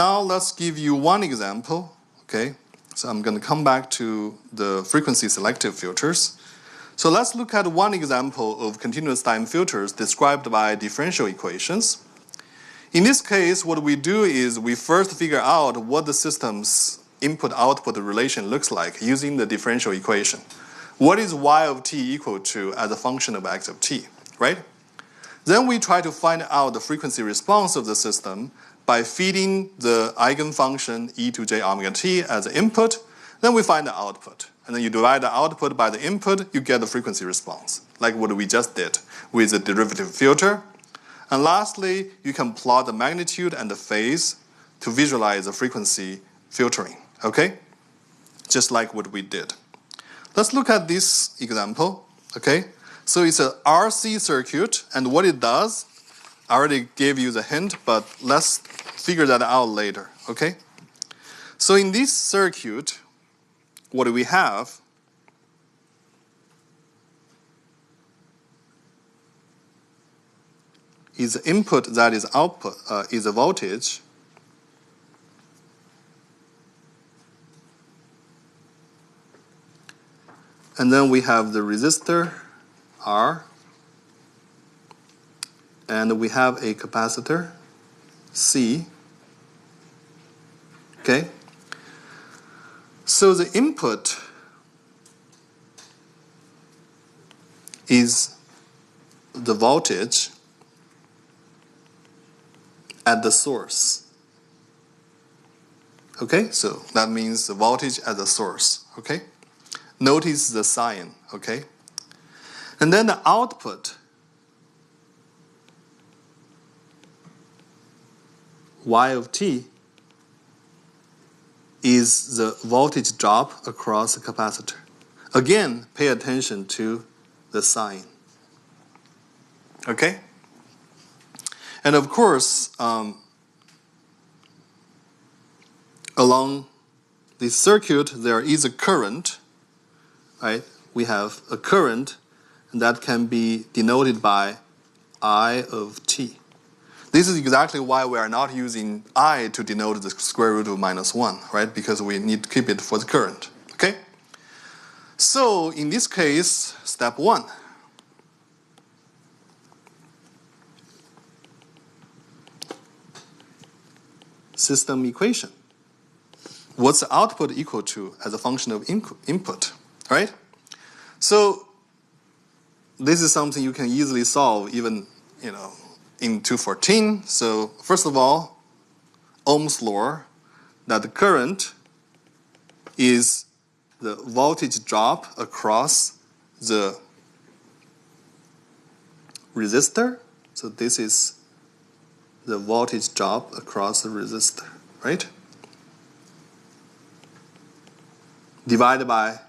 Now let's give you one example, okay? So I'm going to come back to the frequency selective filters. So let's look at one example of continuous time filters described by differential equations. In this case, what we do is we first figure out what the system's input-output relation looks like using the differential equation. What is y of t equal to as a function of x of t, right? Then we try to find out the frequency response of the system by feeding the eigenfunction e to j omega t as an input. Then we find the output. And then you divide the output by the input, you get the frequency response, like what we just did with the derivative filter. And lastly, you can plot the magnitude and the phase to visualize the frequency filtering, okay? Just like what we did. Let's look at this example, okay? So it's a RC circuit, and what it does, I already gave you the hint, but let's figure that out later, okay? So in this circuit, what do we have? Is the input that is output, is a voltage. And then we have the resistor, R. And we have a capacitor, C. Okay? So the input is the voltage at the source. Okay? So that means the voltage at the source. Okay? Notice the sign. Okay? And then the output, y of t, is the voltage drop across the capacitor. Again, pay attention to the sign. Okay? And of course, along this circuit, there is a current, right? We have a current, and that can be denoted by I of t. This is exactly why we are not using I to denote the square root of -1, right? Because we need to keep it for the current, okay? So in this case, step 1. System equation. What's the output equal to as a function of input, right? So this is something you can easily solve even, in 214. So first of all, Ohm's law, that the current is the voltage drop across the resistor. So this is the voltage drop across the resistor, right? Divided by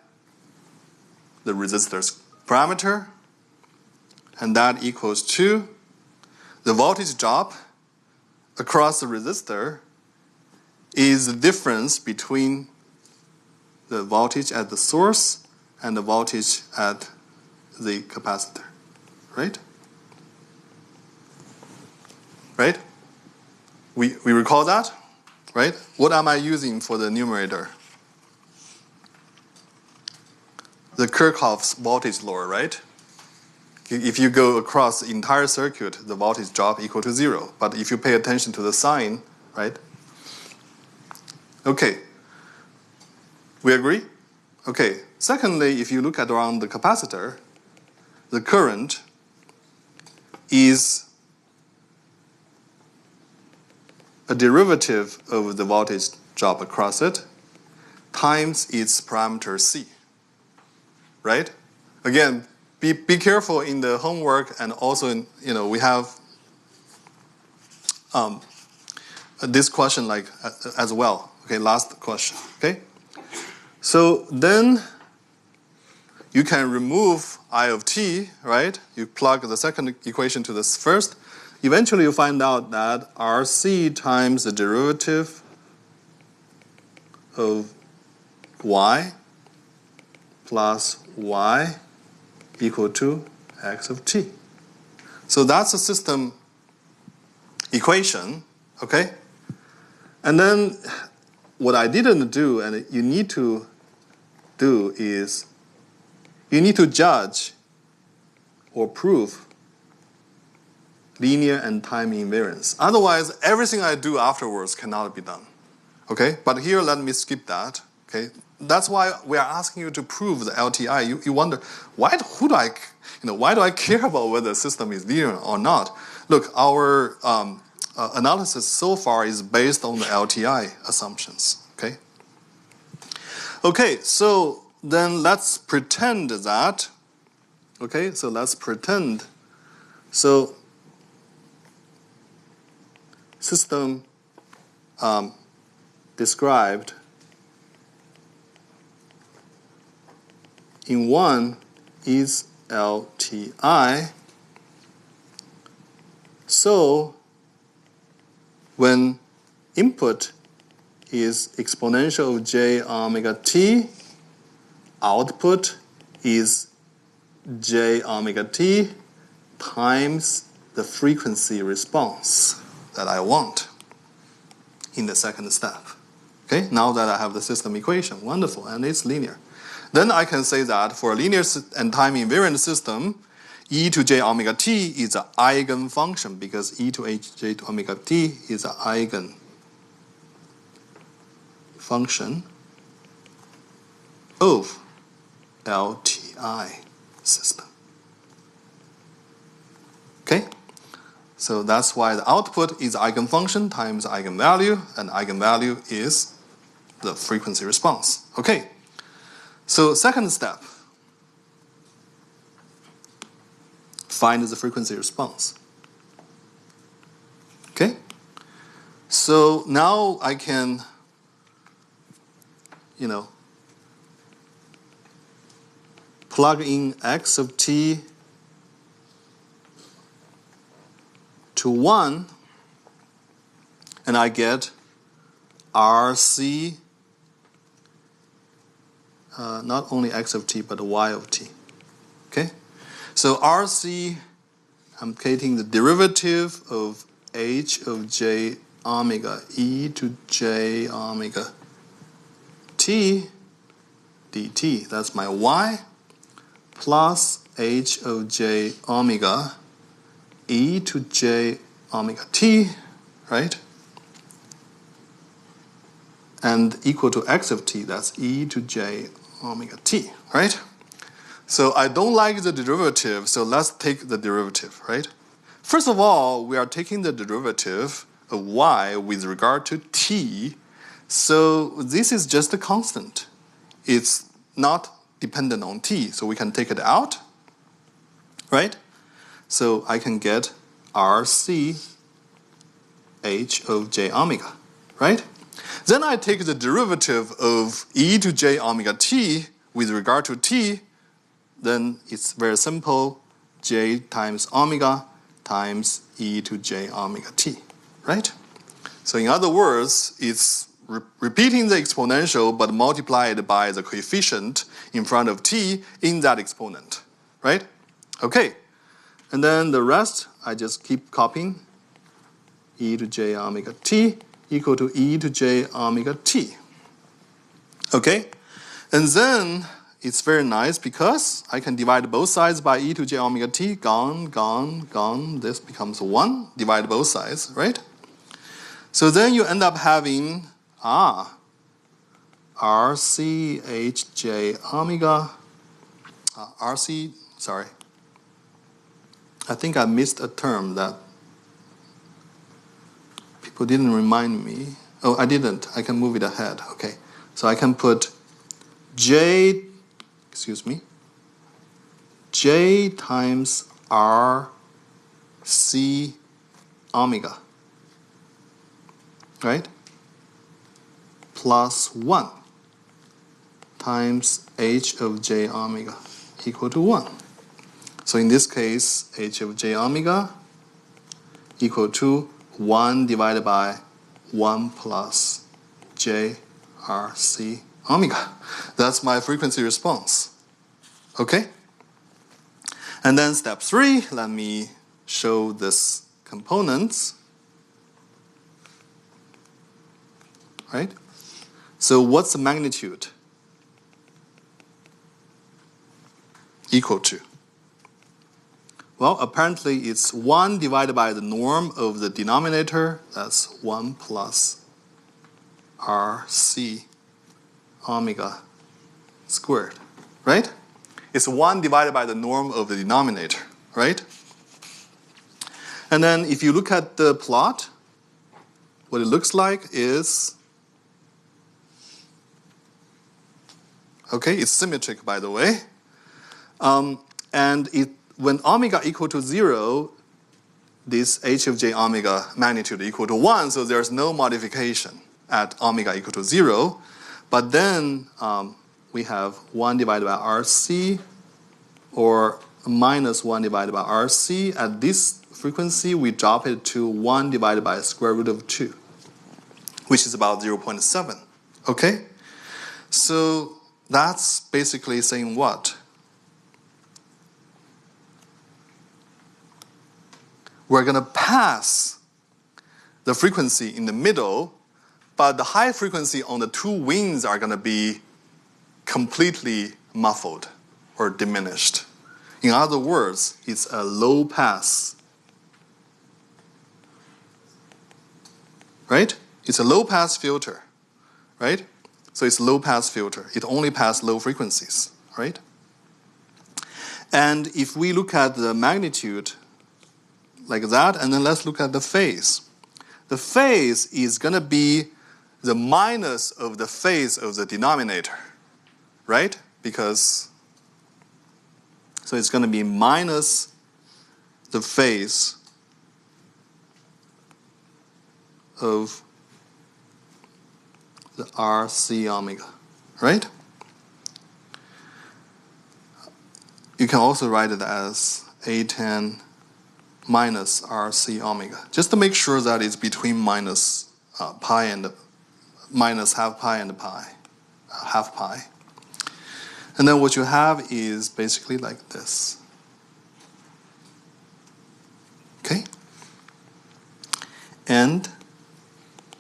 the resistor's parameter, and that equals to the voltage drop across the resistor is the difference between the voltage at the source and the voltage at the capacitor, right? Right? We recall that, right? What am I using for the numerator? The Kirchhoff's voltage law, right? If you go across the entire circuit, the voltage drop equal to 0. But if you pay attention to the sign, right? Okay. We agree? Okay. Secondly, if you look at around the capacitor, the current is a derivative of the voltage drop across it times its parameter C, right? Again, be careful in the homework, and also in, we have this question like as well. Okay, last question. Okay, so then you can remove I of t, right? You plug the second equation to this first. Eventually, you find out that RC times the derivative of y plus y equal to x of t. So that's a system equation, okay? And then what I didn't do, and you need to do, is you need to judge or prove linear and time invariance. Otherwise, everything I do afterwards cannot be done. Okay? But here, let me skip that. Okay? That's why we are asking you to prove the LTI. You wonder, why do I care about whether the system is linear or not? Look, our analysis so far is based on the LTI assumptions. Okay? Okay, so then let's pretend that. Okay, so let's pretend. So system described in 1 is LTI. So when input is exponential of j omega t, output is j omega t times the frequency response that I want in the second step. Okay, now that I have the system equation, wonderful, and it's linear. Then I can say that for a linear and time invariant system, e to j omega t is an eigenfunction because e to j omega t is an eigenfunction of LTI system. Okay? So that's why the output is eigenfunction times eigenvalue, and eigenvalue is the frequency response. Okay. So second step, find the frequency response. Okay? So now I can, plug in x of t to 1, and I get RC, not only x of t, but y of t. Okay? So RC, I'm getting the derivative of h of j omega e to j omega t dt, that's my y, plus h of j omega e to j omega t, right? And equal to x of t, that's e to j omega t, right? So I don't like the derivative, so let's take the derivative, right? First of all, we are taking the derivative of y with regard to t, so this is just a constant. It's not dependent on t, so we can take it out, right? So I can get RC h of j omega, right? Then I take the derivative of e to j omega t with regard to t, then it's very simple, j times omega times e to j omega t, right? So in other words, it's repeating the exponential but multiplied by the coefficient in front of t in that exponent, right? Okay, and then the rest, I just keep copying. E to j omega t equal to e to j omega t. Okay, and then it's very nice because I can divide both sides by e to j omega t. Gone, gone, gone. This becomes 1. Divide both sides, right? So then you end up having RC h j omega. RC, sorry. I think I missed a term that people didn't remind me. Oh, I didn't. I can move it ahead. Okay. So I can put J times RC omega, right? Plus 1 times h of j omega equal to 1. So in this case, h of j omega equal to 1 divided by 1 plus j RC omega. That's my frequency response. Okay? And then step 3, let me show this components. right? So what's the magnitude equal to? Well, apparently it's 1 divided by the norm of the denominator. That's 1 plus RC omega squared, right? It's 1 divided by the norm of the denominator, right? And then if you look at the plot, what it looks like is, okay, it's symmetric, by the way. And when omega equal to 0, this h of j omega magnitude equal to 1, so there's no modification at omega equal to 0. But then we have 1 divided by RC, or minus 1 divided by RC. At this frequency, we drop it to 1 divided by square root of 2, which is about 0.7. Okay? So that's basically saying what? We're going to pass the frequency in the middle, but the high frequency on the two wings are going to be completely muffled or diminished. In other words, it's a low pass. Right? It's a low pass filter. Right? So it's a low pass filter. It only passes low frequencies. Right? And if we look at the magnitude like that, and then let's look at the phase. The phase is going to be the minus of the phase of the denominator, right? Because, so it's going to be minus the phase of the RC omega, right? You can also write it as A10 minus RC omega, just to make sure that it's between minus pi and minus half pi and pi, half pi. And then what you have is basically like this. Okay? And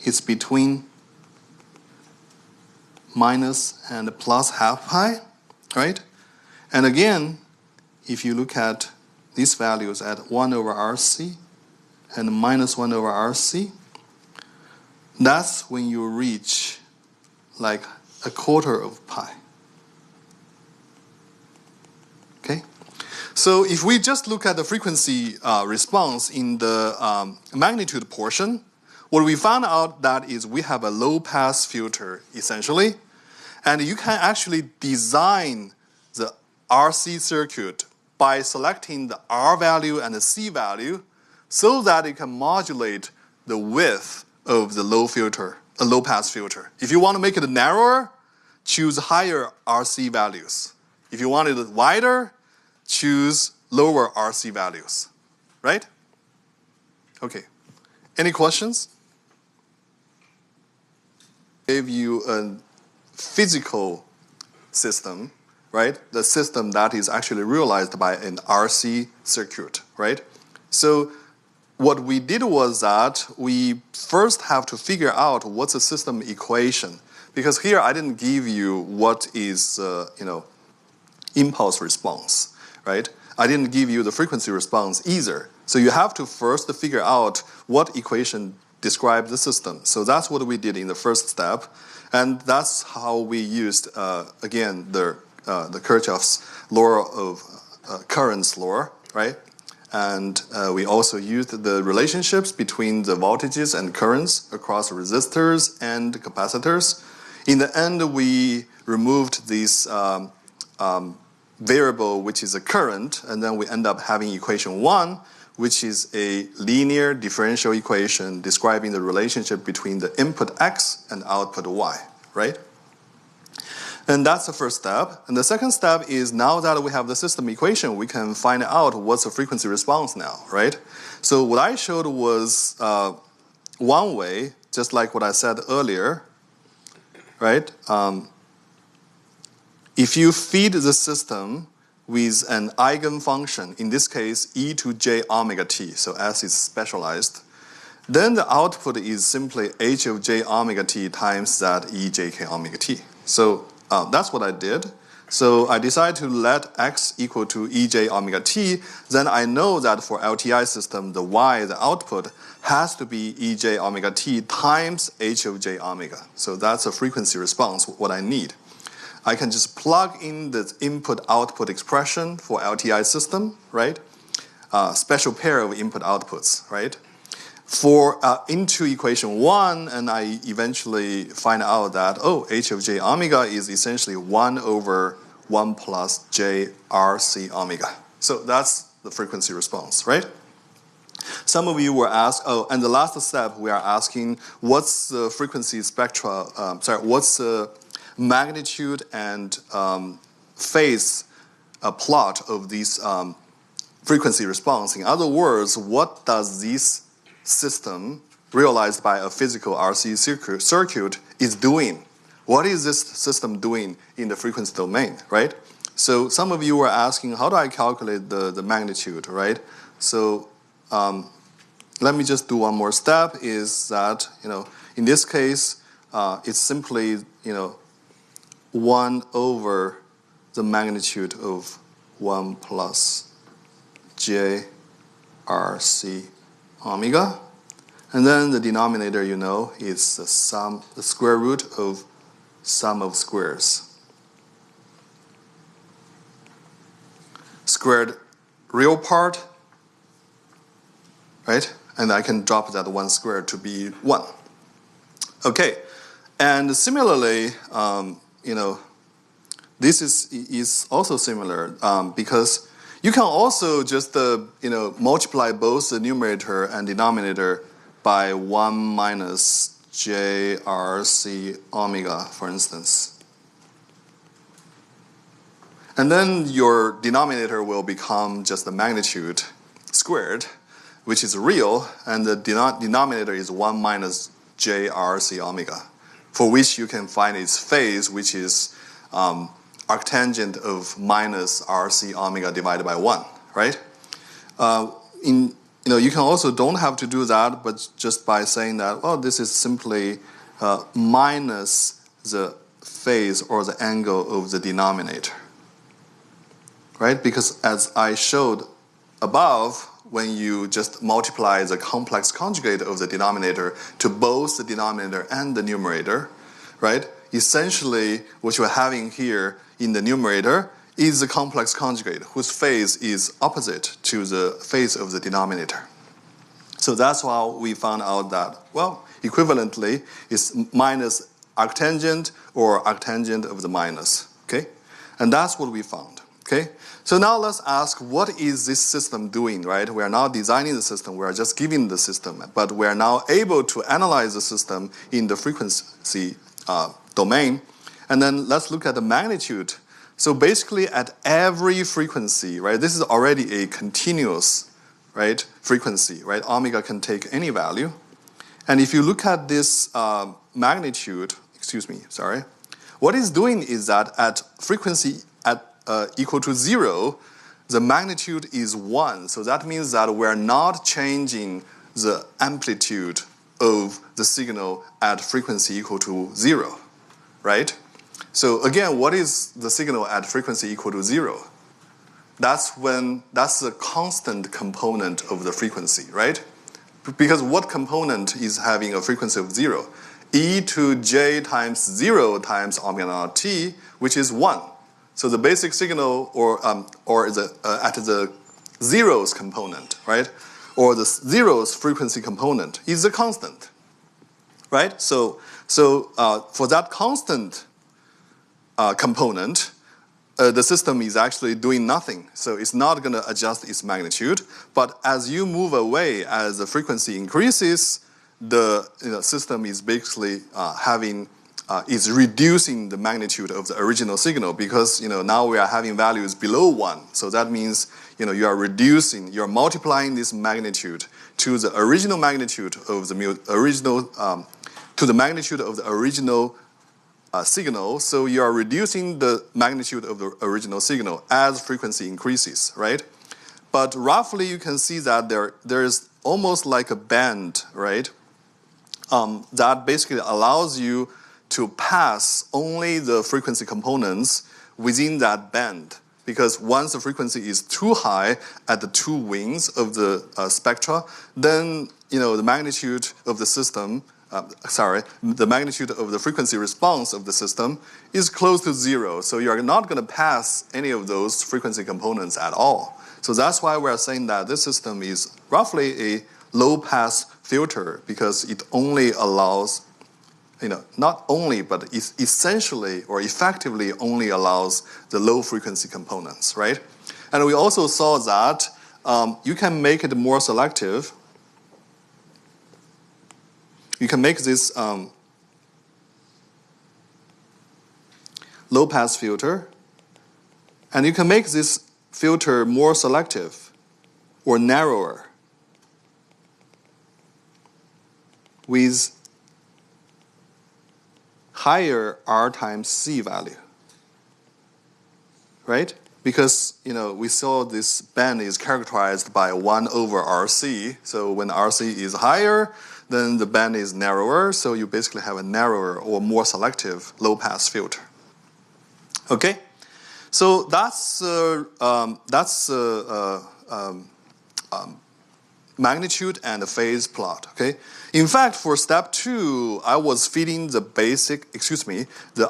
it's between minus and plus half pi, right? And again, if you look at these values at 1 over RC and minus 1 over RC, that's when you reach like a quarter of pi. Okay? So if we just look at the frequency response in the magnitude portion, what we found out that is we have a low pass filter essentially, and you can actually design the RC circuit by selecting the R value and the C value so that it can modulate the width of the low pass filter. If you want to make it narrower, choose higher RC values. If you want it wider, choose lower RC values, right? Okay, any questions? I gave you a physical system, right? The system that is actually realized by an RC circuit, right? So what we did was that we first have to figure out what's the system equation. Because here I didn't give you what is, impulse response, right? I didn't give you the frequency response either. So you have to first figure out what equation describes the system. So that's what we did in the first step. And that's how we used, again, the Kirchhoff's law of currents law, right? And we also used the relationships between the voltages and currents across resistors and capacitors. In the end, we removed this variable, which is a current, and then we end up having equation 1, which is a linear differential equation describing the relationship between the input x and output y, right? And that's the first step. And the second step is now that we have the system equation, we can find out what's the frequency response now, right? So what I showed was one way, just like what I said earlier, right? If you feed the system with an eigenfunction, in this case, e to j omega t, so S is specialized, then the output is simply h of j omega t times that ejk omega t. So that's what I did. So I decided to let x equal to ej omega t. Then I know that for LTI system, the y, the output, has to be ej omega t times h of j omega. So that's a frequency response, what I need. I can just plug in the input-output expression for LTI system, right? Special pair of input-outputs, right? For into equation 1, and I eventually find out that, oh, h of j omega is essentially 1 over 1 plus j RC omega. So that's the frequency response, right? Some of you were asked, oh, and the last step we are asking, what's the frequency spectra, what's the magnitude and phase plot of this frequency response? In other words, what does this system realized by a physical RC circuit is doing? What is this system doing in the frequency domain, right? So some of you were asking, how do I calculate the magnitude, right? So let me just do one more step, is that, in this case, it's simply, 1 over the magnitude of 1 plus j RC omega. And then the denominator, is the square root of sum of squares. Squared real part, right? And I can drop that 1 squared to be 1. Okay, and similarly, this is also similar because you can also just multiply both the numerator and denominator by 1 minus j RC omega, for instance. And then your denominator will become just the magnitude squared, which is real, and the denominator is 1 minus j RC omega, for which you can find its phase, which is arctangent of minus RC omega divided by 1, right? You can also don't have to do that, but just by saying that, well, this is simply minus the phase or the angle of the denominator, right? Because as I showed above, when you just multiply the complex conjugate of the denominator to both the denominator and the numerator, right? Essentially, what you're having here in the numerator is the complex conjugate whose phase is opposite to the phase of the denominator. So that's how we found out that, well, equivalently, it's minus arctangent or arctangent of the minus, okay? And that's what we found, okay? So now let's ask, what is this system doing, right? We are not designing the system, we are just giving the system, but we are now able to analyze the system in the frequency domain. And then let's look at the magnitude. So basically at every frequency, right, this is already a continuous, right, frequency, right? Omega can take any value. And if you look at this magnitude, what it's doing is that at frequency equal to 0, the magnitude is 1. So that means that we're not changing the amplitude of the signal at frequency equal to 0, right? So again, what is the signal at frequency equal to 0? That's the constant component of the frequency, right? Because what component is having a frequency of 0? E to j times 0 times omega naught t, which is 1. So the basic signal at the zeros component, right? Or the zeros frequency component is a constant, right? So for that constant component, the system is actually doing nothing. So it's not going to adjust its magnitude. But as you move away, as the frequency increases, the system is basically is reducing the magnitude of the original signal, because now we are having values below 1. So that means you are reducing, you are multiplying this magnitude to the original magnitude of the magnitude of the original signal. So you are reducing the magnitude of the original signal as frequency increases, right? But roughly you can see that there is almost like a band, right? That basically allows you to pass only the frequency components within that band. Because once the frequency is too high at the two wings of the spectra, then the magnitude of the system, the magnitude of the frequency response of the system is close to zero. So you're not going to pass any of those frequency components at all. So that's why we're saying that this system is roughly a low-pass filter, because it only allows, not only, but essentially or effectively only allows the low-frequency components, right? And we also saw that you can make it more selective. You can make this low-pass filter, and you can make this filter more selective or narrower with higher R times C value, right? Because, we saw this band is characterized by 1 over RC. So when RC is higher, then the band is narrower. So you basically have a narrower or more selective low-pass filter. Okay? So that's magnitude and the phase plot, okay? In fact, for step 2, I was feeding the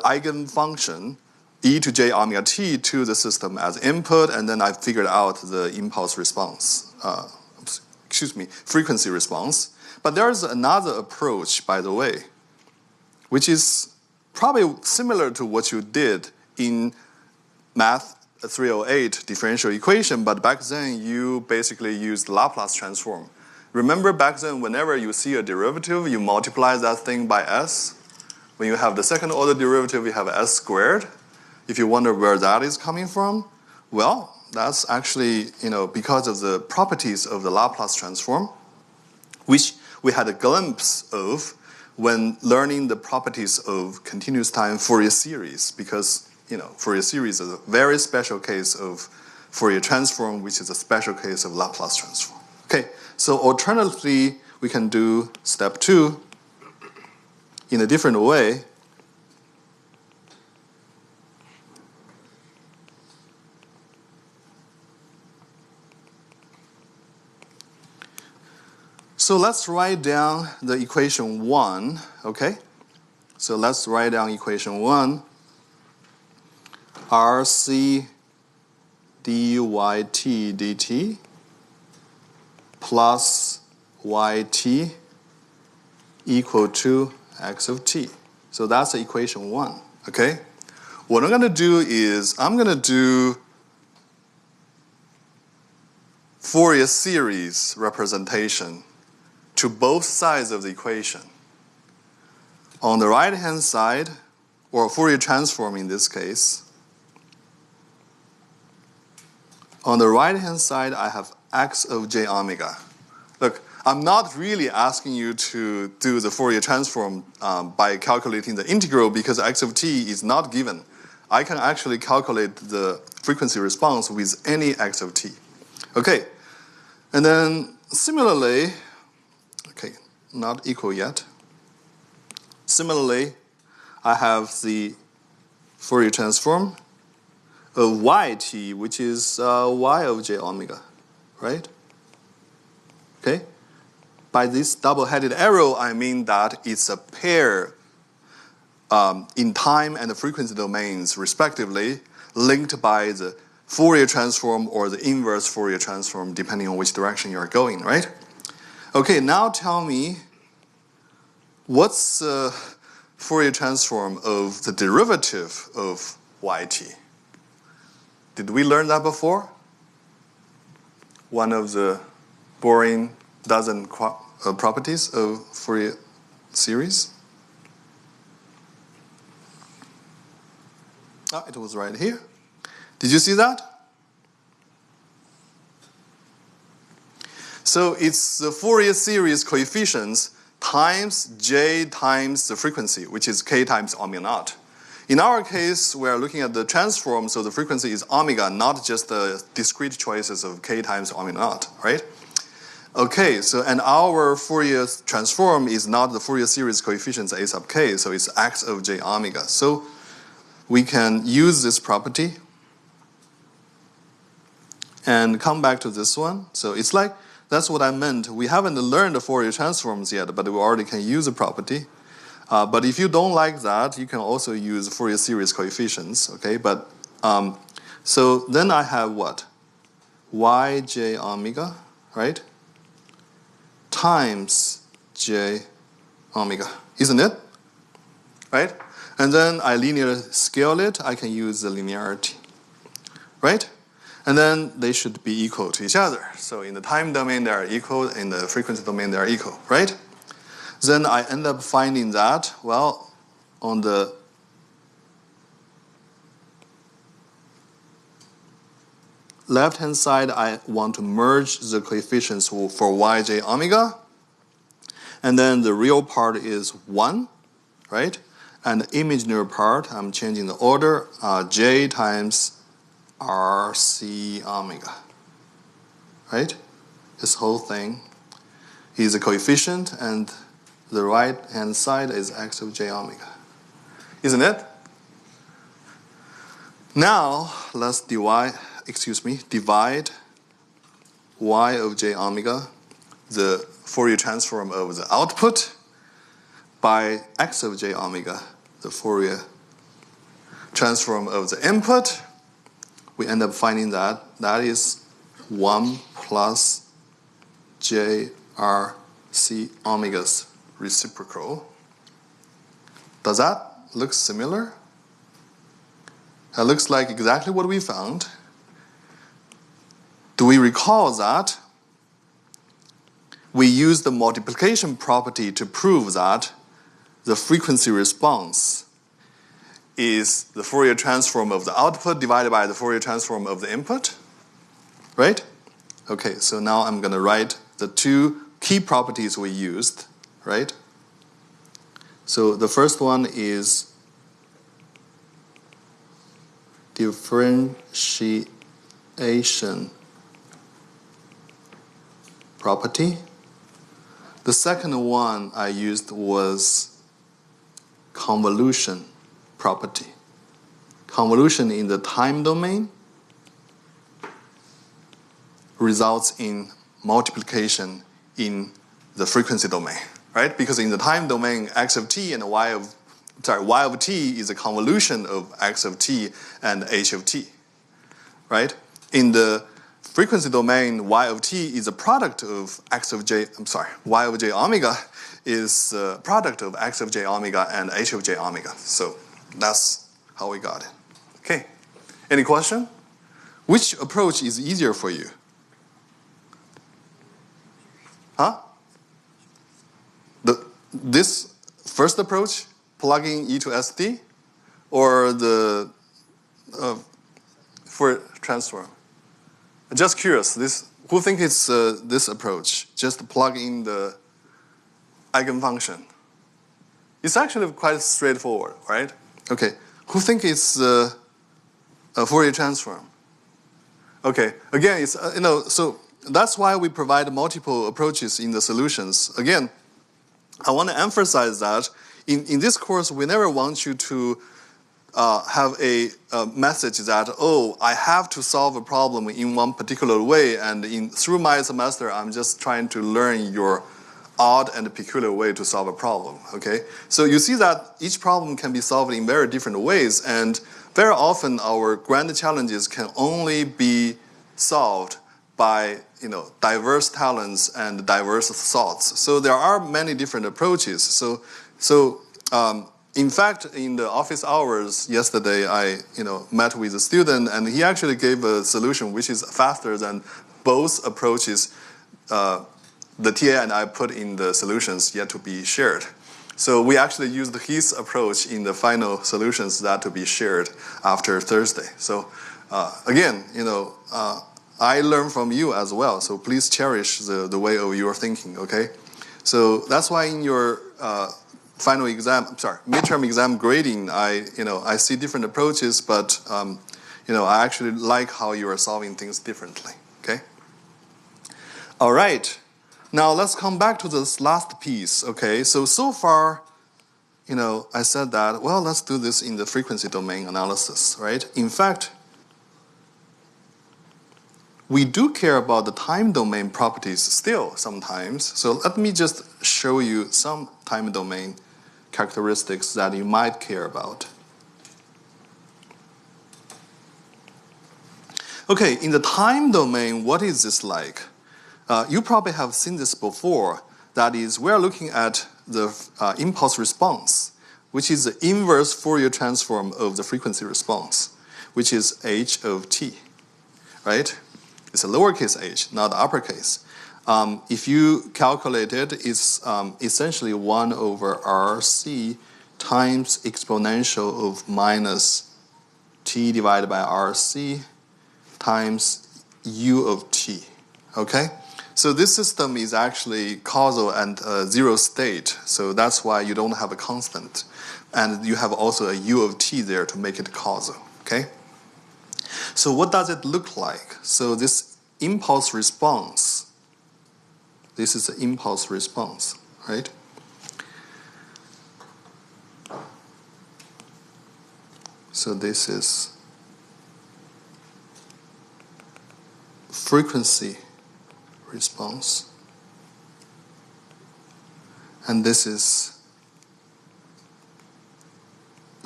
eigenfunction e to j omega t to the system as input, and then I figured out the impulse response, frequency response. But there's another approach, by the way, which is probably similar to what you did in Math 308 differential equation, but back then you basically used Laplace transform. Remember back then, whenever you see a derivative, you multiply that thing by s. When you have the second order derivative, you have s squared. If you wonder where that is coming from, well, that's actually because of the properties of the Laplace transform, which we had a glimpse of when learning the properties of continuous time Fourier series, because Fourier series is a very special case of Fourier transform, which is a special case of Laplace transform. Okay, so alternatively, we can do step 2 in a different way. So let's write down the equation 1, okay? So let's write down equation 1. RC dyt dt plus yt equal to x of t. So that's the equation 1, okay? What I'm going to do is I'm going to do Fourier series representation to both sides of the equation. On the right-hand side, or Fourier transform in this case, on the right-hand side, I have x of j omega. Look, I'm not really asking you to do the Fourier transform by calculating the integral, because x of t is not given. I can actually calculate the frequency response with any x of t. Okay, and then similarly, okay, not equal yet. Similarly, I have the Fourier transform of yt, which is y of j omega, right? Okay? By this double-headed arrow, I mean that it's a pair in time and the frequency domains, respectively, linked by the Fourier transform or the inverse Fourier transform, depending on which direction you're going, right? Okay, now tell me, what's the Fourier transform of the derivative of yt? Did we learn that before? One of the boring dozen properties of Fourier series? Oh, it was right here. Did you see that? So it's the Fourier series coefficients times j times the frequency, which is k times omega naught. In our case, we are looking at the transform, so the frequency is omega, not just the discrete choices of k times omega naught, right? Okay, so and our Fourier transform is not the Fourier series coefficients a sub k, so it's x of j omega. So we can use this property and come back to this one. So it's like, that's what I meant. We haven't learned the Fourier transforms yet, but we already can use the property. But if you don't like that, you can also use Fourier series coefficients, okay? But, so then I have what? Yj omega, right? Times j omega, isn't it? Right? And then I linear scale it, I can use the linearity, right? And then they should be equal to each other. So in the time domain, they are equal. In the frequency domain, they are equal, right? Then I end up finding that, well, on the left-hand side, I want to merge the coefficients for yj omega. And then the real part is 1, right? And the imaginary part, I'm changing the order, j times RC omega, right? This whole thing is a coefficient, and the right-hand side is x of j omega, isn't it? Now, let's divide y of j omega, the Fourier transform of the output, by x of j omega, the Fourier transform of the input. We end up finding that that is 1 plus j RC omega's reciprocal. Does that look similar? It looks like exactly what we found. Do we recall that we used the multiplication property to prove that the frequency response is the Fourier transform of the output divided by the Fourier transform of the input, right? Okay, so now I'm going to write the two key properties we used, right? So the first one is differentiation property. The second one I used was convolution property. Convolution in the time domain results in multiplication in the frequency domain, right? Because in the time domain, x of t and y of t is a convolution of x of t and h of t, right? In the frequency domain, y of t is a product of y of j omega is a product of x of j omega and h of j omega. So that's how we got it. Okay. Any question? Which approach is easier for you? Huh? This first approach, plugging E to ST, or the Fourier transform? Just curious. Who thinks it's this approach? Just plug in the eigenfunction. It's actually quite straightforward, right? Okay. Who thinks it's a Fourier transform? Okay. Again, it's so that's why we provide multiple approaches in the solutions. Again, I want to emphasize that in this course, we never want you to have a message that, oh, I have to solve a problem in one particular way, and through my semester, I'm just trying to learn your odd and peculiar way to solve a problem, okay? So you see that each problem can be solved in very different ways, and very often our grand challenges can only be solved by diverse talents and diverse thoughts. So there are many different approaches. So in fact, in the office hours yesterday, I met with a student, and he actually gave a solution which is faster than both approaches the TA and I put in the solutions yet to be shared. So we actually used his approach in the final solutions that to be shared after Thursday. So again, I learn from you as well. So please cherish the way of your thinking, okay? So that's why in your midterm exam grading, I see different approaches, but I actually like how you are solving things differently, okay? All right. Now let's come back to this last piece, okay? So far, I said that, well, let's do this in the frequency domain analysis, right? In fact, we do care about the time domain properties still sometimes. So let me just show you some time domain characteristics that you might care about. Okay, in the time domain, what is this like? You probably have seen this before. That is, we're looking at the impulse response, which is the inverse Fourier transform of the frequency response, which is h of t, right? It's a lowercase h, not uppercase. If you calculate it, it's essentially 1 over RC times exponential of minus t divided by RC times u of t, okay? So this system is actually causal and zero state, so that's why you don't have a constant. And you have also a u of t there to make it causal, okay? So what does it look like? So this impulse response, this is the impulse response, right? So this is frequency response, and this is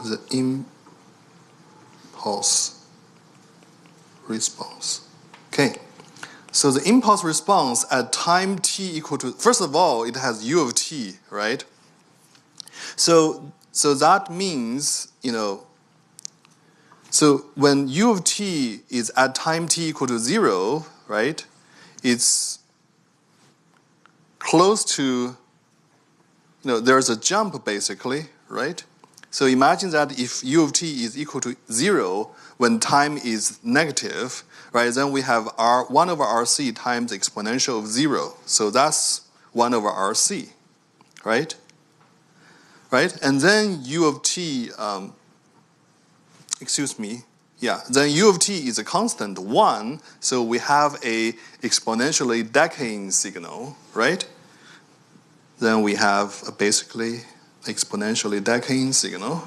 the impulse response. Okay, so the impulse response at time t equal to, first of all, it has u of t, right? So that means, so when u of t is at time t equal to 0, right, it's close to, there's a jump basically, right? So imagine that if u of t is equal to 0 when time is negative, right, then we have 1 over RC times exponential of 0. So that's 1 over RC, right? Right? And then u of t, then u of t is a constant 1, so we have a exponentially decaying signal, right? Then we have basically exponentially decaying signal,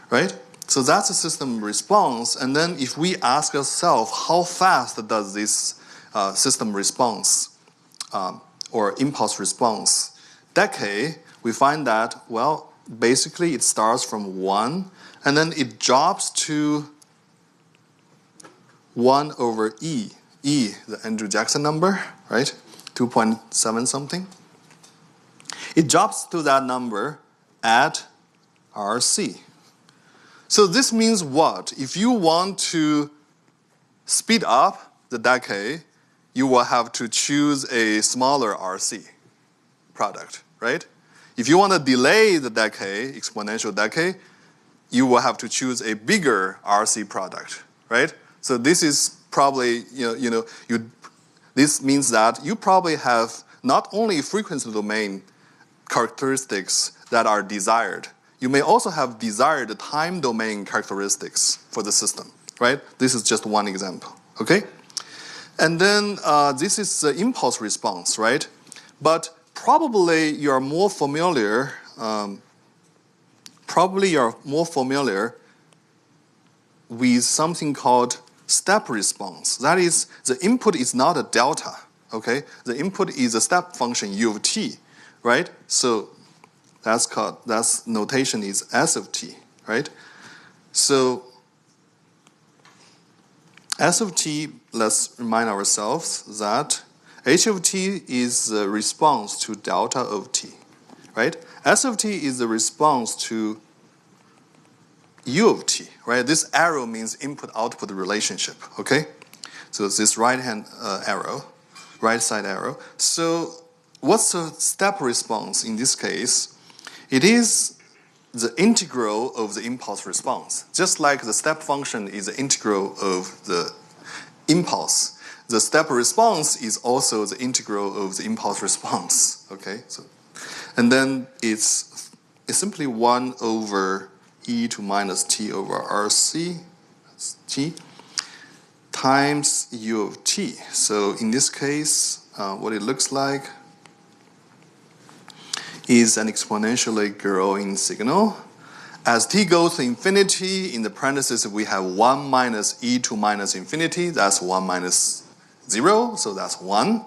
right? So that's a system response, and then if we ask ourselves how fast does this system response or impulse response decay, we find that, well, basically it starts from 1, and then it drops to 1 over E, the Andrew Jackson number, right? 2.7 something. It drops to that number at RC. So this means what? If you want to speed up the decay, you will have to choose a smaller RC product, right? If you want to delay the decay, exponential decay, you will have to choose a bigger RC product, right? So this is probably, this means that you probably have not only frequency domain characteristics that are desired, you may also have desired time domain characteristics for the system, right? This is just one example, okay? And then this is the impulse response, right? But probably you're more familiar with something called step response. That is, the input is not a delta, okay? The input is a step function u of t, right? So that's notation is s of t, right? So s of t, let's remind ourselves that h of t is the response to delta of t, right? S of t is the response to u of t, right? This arrow means input-output relationship, okay? So it's this right-hand arrow, right-side arrow. So what's the step response in this case? It is the integral of the impulse response. Just like the step function is the integral of the impulse, the step response is also the integral of the impulse response, okay? So, and then it's simply 1 over e to minus t over rc, that's t, times u of t. So in this case, what it looks like, is an exponentially growing signal. As t goes to infinity, in the parentheses we have 1 minus e to minus infinity. That's 1 minus 0, so that's 1.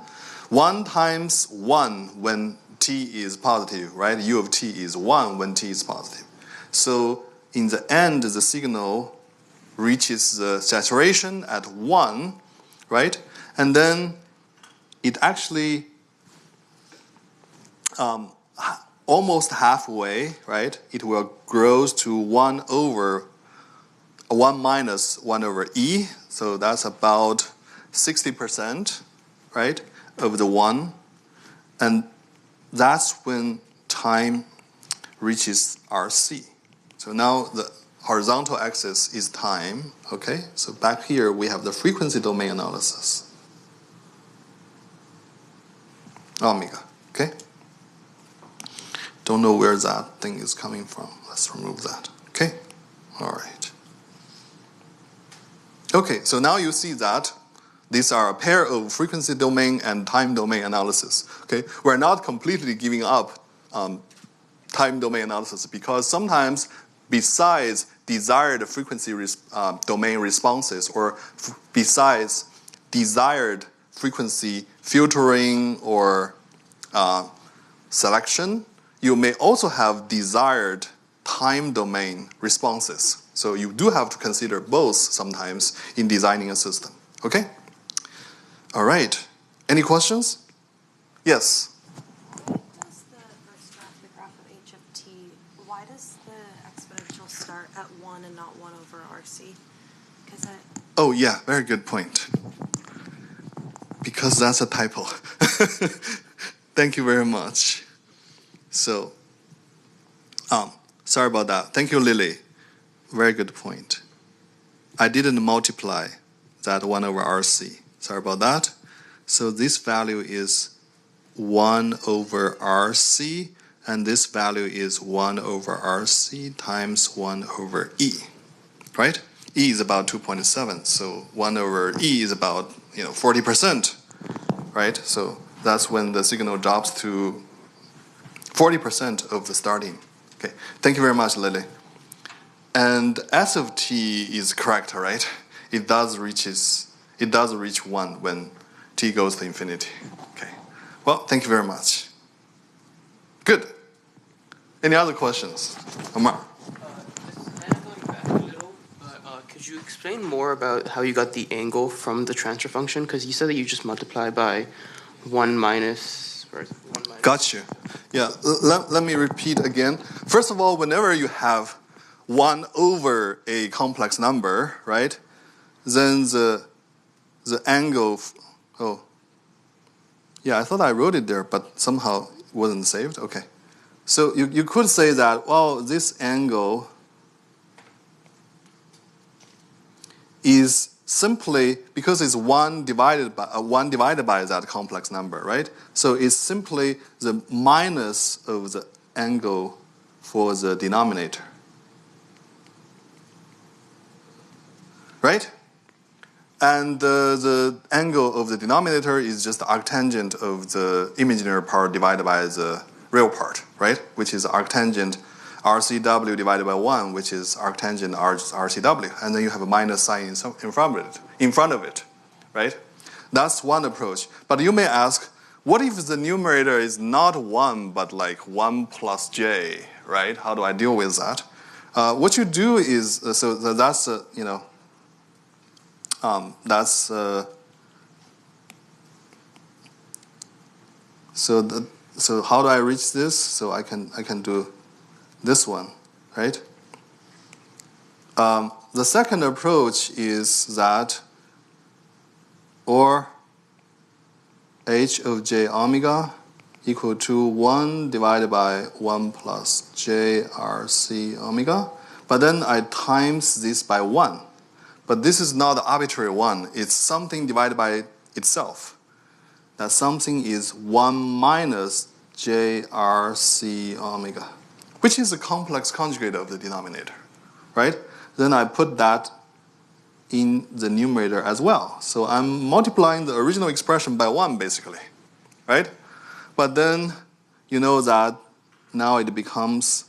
1 times 1 when t is positive, right? U of t is 1 when t is positive. So in the end, the signal reaches the saturation at 1, right? And then it actually almost halfway, right? It will grow to 1 minus 1 over e. So that's about 60%, right, of the 1. And that's when time reaches RC. So now the horizontal axis is time, okay? So back here we have the frequency domain analysis. Omega, okay? Don't know where that thing is coming from. Let's remove that, okay? All right. Okay, so now you see that these are a pair of frequency domain and time domain analysis, okay? We're not completely giving up time domain analysis because sometimes besides desired frequency domain responses or besides desired frequency filtering or selection, you may also have desired time domain responses. So you do have to consider both sometimes in designing a system. Okay? All right. Any questions? Yes? Does the graph of h of t, why does the exponential start at 1 and not 1 over RC? Oh, yeah, very good point. Because that's a typo. Thank you very much. So, sorry about that. Thank you, Lily. Very good point. I didn't multiply that 1 over RC. Sorry about that. So this value is 1 over RC, and this value is 1 over RC times 1 over E, right? E is about 2.7, so 1 over E is about 40%, right? So that's when the signal drops to 40% of the starting. Okay, thank you very much, Lily. And S of t is correct, right? It does reach 1 when t goes to infinity. Okay. Well, thank you very much. Good. Any other questions? Omar? Just kind of going back a little, but could you explain more about how you got the angle from the transfer function? Because you said that you just multiply by 1 minus. Got you. Yeah, let me repeat again. First of all, whenever you have 1 over a complex number, right, then the angle, yeah, I thought I wrote it there, but somehow it wasn't saved. Okay. So you could say that, well, this angle is simply, because it's 1 divided by that complex number, right? So it's simply the minus of the angle for the denominator. Right? And the angle of the denominator is just the arctangent of the imaginary part divided by the real part, right? Which is arctangent RCW divided by 1, which is arctangent RCW. And then you have a minus sign in front of it, right? That's one approach. But you may ask, what if the numerator is not 1, but like 1 plus j, right? How do I deal with that? What you do is, so that's, so how do I reach this? So I can do this one, right? The second approach is that, or h of j omega equal to 1 divided by 1 plus j RC omega. But then I times this by 1. But this is not the arbitrary 1. It's something divided by itself. That something is 1 minus j RC omega, which is a complex conjugate of the denominator, right? Then I put that in the numerator as well. So I'm multiplying the original expression by 1, basically, right? But then you know that now it becomes,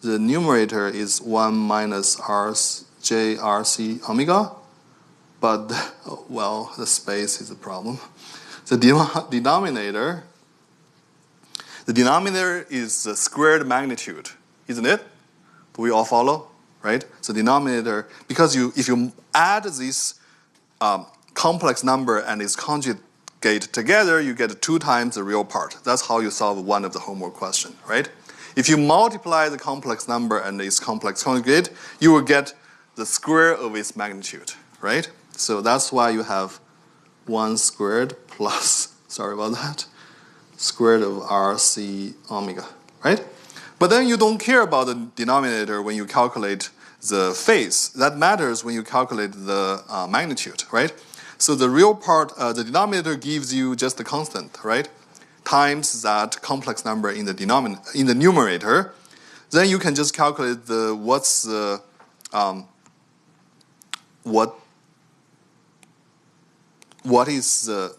the numerator is 1 minus JRC omega, but, well, the space is a problem. The denominator is the squared magnitude, isn't it? Do we all follow, right? So denominator, because if you add this complex number and its conjugate together, you get 2 times the real part. That's how you solve one of the homework question, right? If you multiply the complex number and its complex conjugate, you will get the square of its magnitude, right? So that's why you have 1 squared plus, sorry about that, squared of RC omega, right? But then you don't care about the denominator when you calculate the phase. That matters when you calculate the magnitude, right? So the real part, the denominator gives you just the constant, right? Times that complex number in the numerator. Then you can just calculate what's the what is the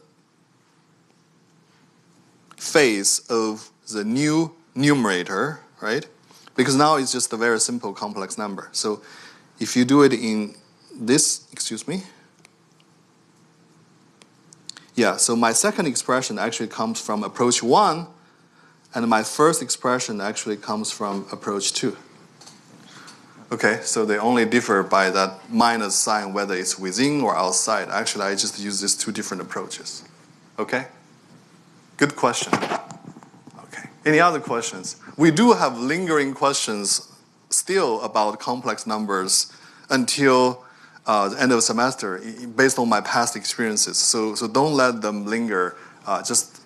phase of the new numerator, right? Because now it's just a very simple complex number. So if you do it in this, yeah, so my second expression actually comes from approach 1, and my first expression actually comes from approach 2. Okay, so they only differ by that minus sign, whether it's within or outside. Actually, I just use these 2 different approaches. Okay? Good question. Okay. Any other questions? We do have lingering questions still about complex numbers until the end of the semester, based on my past experiences. So don't let them linger. Just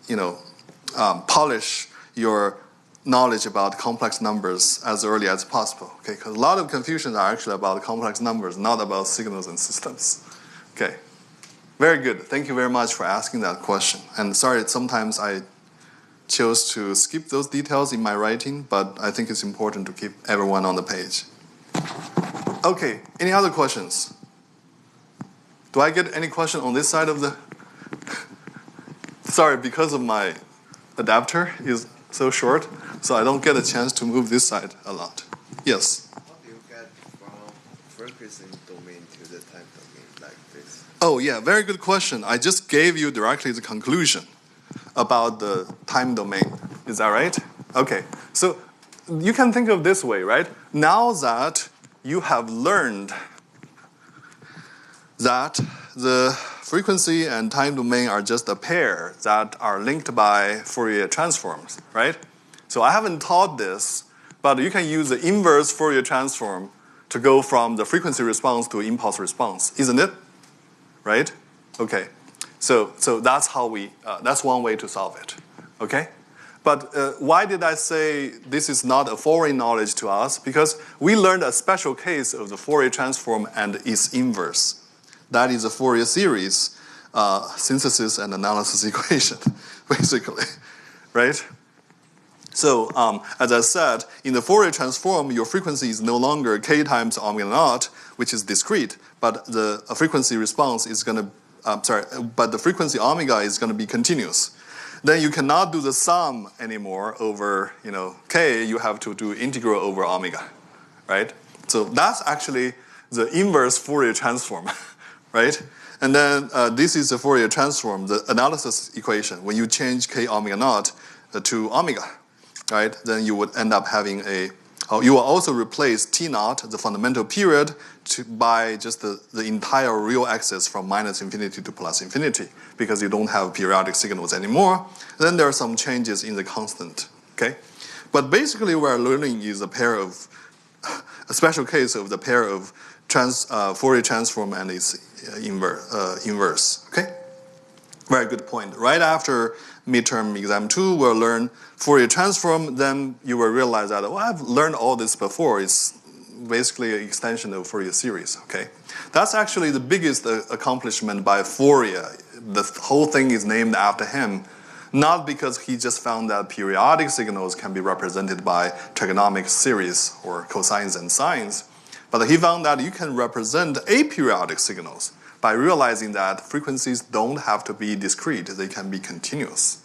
polish your knowledge about complex numbers as early as possible. Okay, because a lot of confusions are actually about complex numbers, not about signals and systems. Okay. Very good. Thank you very much for asking that question. And sorry, sometimes I chose to skip those details in my writing, but I think it's important to keep everyone on the page. Okay, any other questions? Do I get any question on this side of the... Sorry, because of my adapter is so short, so I don't get a chance to move this side a lot. Yes? How do you get from frequency domain to the time domain like this? Oh, yeah, very good question. I just gave you directly the conclusion about the time domain. Is that right? Okay, so you can think of this way, right? Now that you have learned that the frequency and time domain are just a pair that are linked by Fourier transforms, right? So I haven't taught this, but you can use the inverse Fourier transform to go from the frequency response to impulse response, isn't it? Right? Okay. So that's how that's one way to solve it. Okay? But why did I say this is not a foreign knowledge to us? Because we learned a special case of the Fourier transform and its inverse. That is a Fourier series synthesis and analysis equation, basically, right? So as I said, in the Fourier transform, your frequency is no longer k times omega naught, which is discrete, but the frequency response is going to, but the frequency omega is going to be continuous. Then you cannot do the sum anymore over, k. You have to do integral over omega, right? So that's actually the inverse Fourier transform, right? And then this is the Fourier transform, the analysis equation. When you change k omega naught to omega, right? Then you would end up having you will also replace T naught, the fundamental period, by just the entire real axis from minus infinity to plus infinity, because you don't have periodic signals anymore. Then there are some changes in the constant, okay? But basically what we're learning is a special case of the pair of Fourier transform and its inverse, okay? Very good point. Right after midterm exam 2, we'll learn Fourier transform. Then you will realize that, I've learned all this before. It's basically an extension of Fourier series, okay? That's actually the biggest accomplishment by Fourier. The whole thing is named after him, not because he just found that periodic signals can be represented by trigonomic series or cosines and sines, but he found that you can represent aperiodic signals by realizing that frequencies don't have to be discrete, they can be continuous.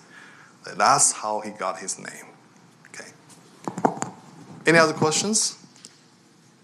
That's how he got his name, okay? Any other questions?